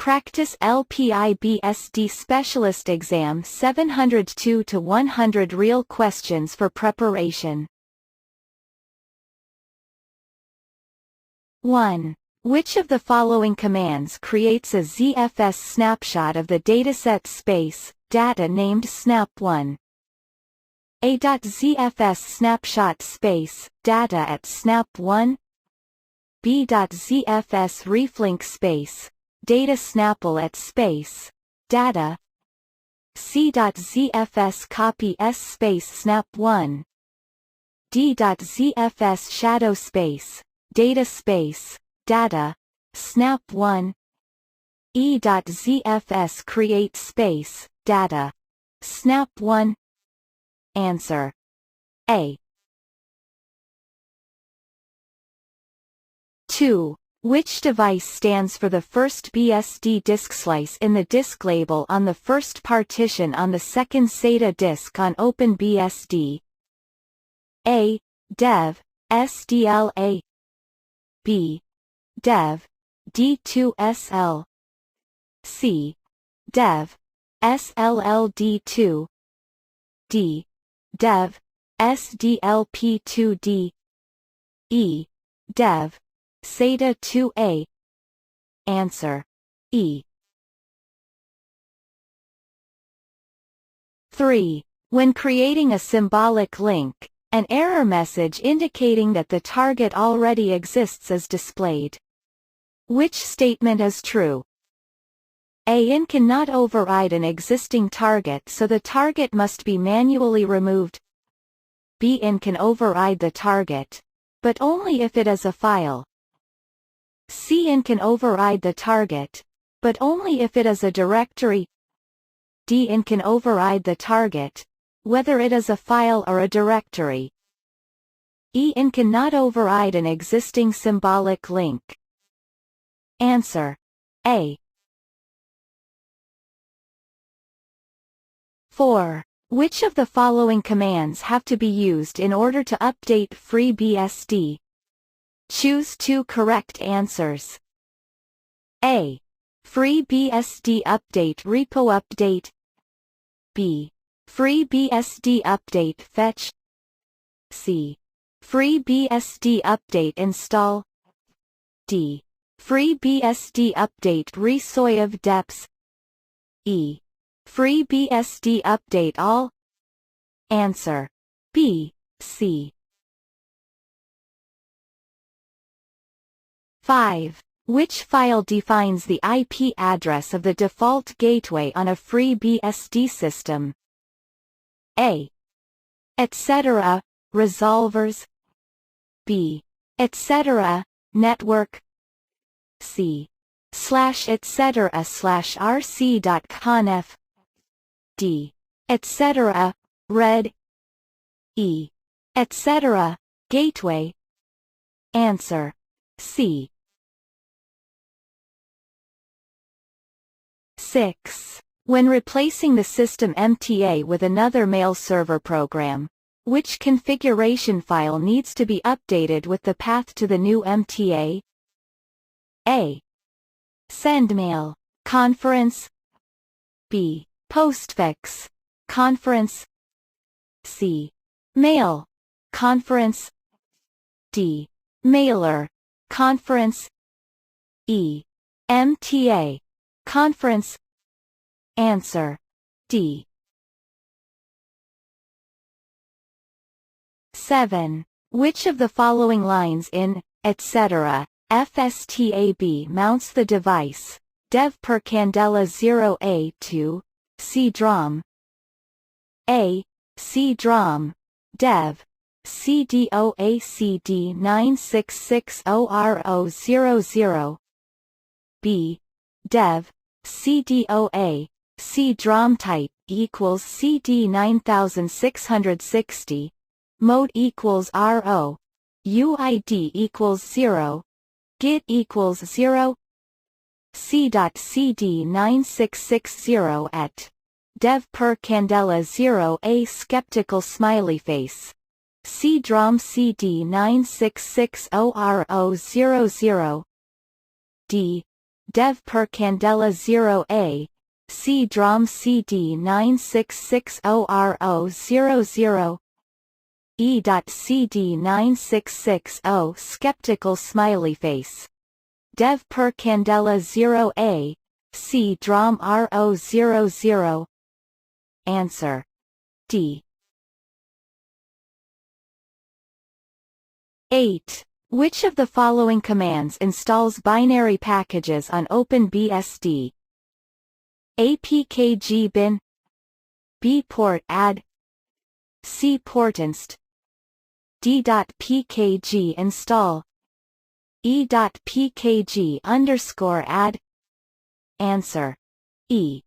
Practice LPI BSD Specialist Exam 702 to 100 real questions for preparation. 1. Which of the following commands creates a ZFS snapshot of the dataset space, data named snap1? A.ZFS snapshot space, data at snap1. B.ZFS reflink space, data snapple at space, data. C.ZFS copy S space snap1. D.ZFS shadow space, data space, data, snap1. E.ZFS create space, data, snap1. Answer A. 2. Which device stands for the first BSD disk slice in the disk label on the first partition on the second SATA disk on OpenBSD? A. Dev, SDLA. B. Dev, D2SL. C. Dev, SLLD2. D. Dev, SDLP2D. E. Dev, SATA 2A. Answer E. 3. When creating a symbolic link, an error message indicating that the target already exists is displayed. Which statement is true? A. In cannot override an existing target, so the target must be manually removed. B. In can override the target, but only if it is a file. C. In can override the target, but only if it is a directory. D. In can override the target, whether it is a file or a directory. E. In cannot override an existing symbolic link. Answer A. 4. Which of the following commands have to be used in order to update FreeBSD? Choose 2 correct answers. A. FreeBSD update repo update. B. FreeBSD update fetch. C. FreeBSD update install. D. FreeBSD update resolve deps. E. FreeBSD update all. Answer B, C. 5. Which file defines the IP address of the default gateway on a FreeBSD system? A. Etc. Resolvers. B. Etc. Network. C. /etc/rc.conf. D. etc. Red. E. etc. Gateway. Answer C. 6. When replacing the system MTA with another mail server program, which configuration file needs to be updated with the path to the new MTA? A. Sendmail, conference. B. Postfix, conference. C. Mail, conference. D. Mailer, conference. E. MTA, conference. Answer D. 7. Which of the following lines in etc. FSTAB mounts the device? Dev per Candela 0A2, CD-ROM. A. CD-ROM, Dev, CDOACD 9660RO00. B. Dev, CDOA, CD-ROM type equals CD 9660, mode equals RO, UID equals 0, GIT equals 0. C.CD 9660 at Dev per Candela 0A skeptical smiley face. CD-ROM CD 9660RO00. D. Dev per Candela 0A, C Drom CD 9660RO00, E.CD 9660 skeptical smiley face. Dev per Candela 0A, C Drom RO00. Answer. D. 8. Which of the following commands installs binary packages on OpenBSD? APKG bin, B port add, C port inst, D.pkg install, E.pkg underscore add. Answer. E.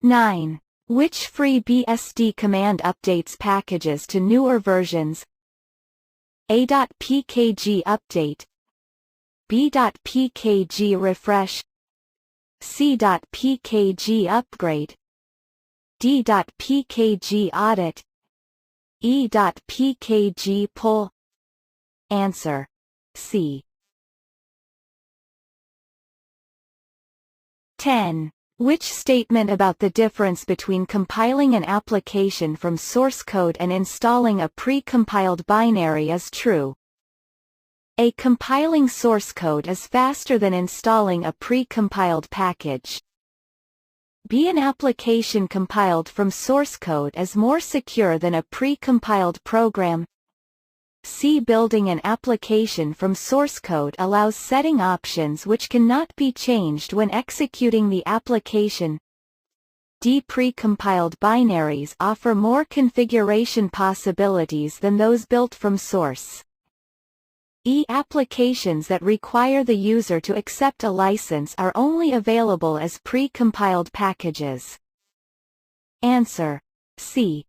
9. Which free BSD command updates packages to newer versions? A.pkg update, B.pkg refresh, C.pkg upgrade, D.pkg audit, E.pkg pull. Answer. C. 10. Which statement about the difference between compiling an application from source code and installing a pre-compiled binary is true? A. Compiling source code is faster than installing a pre-compiled package. B. An application compiled from source code is more secure than a pre-compiled program. C. Building an application from source code allows setting options which cannot be changed when executing the application. D. Pre-compiled binaries offer more configuration possibilities than those built from source. E. Applications that require the user to accept a license are only available as pre-compiled packages. Answer. C.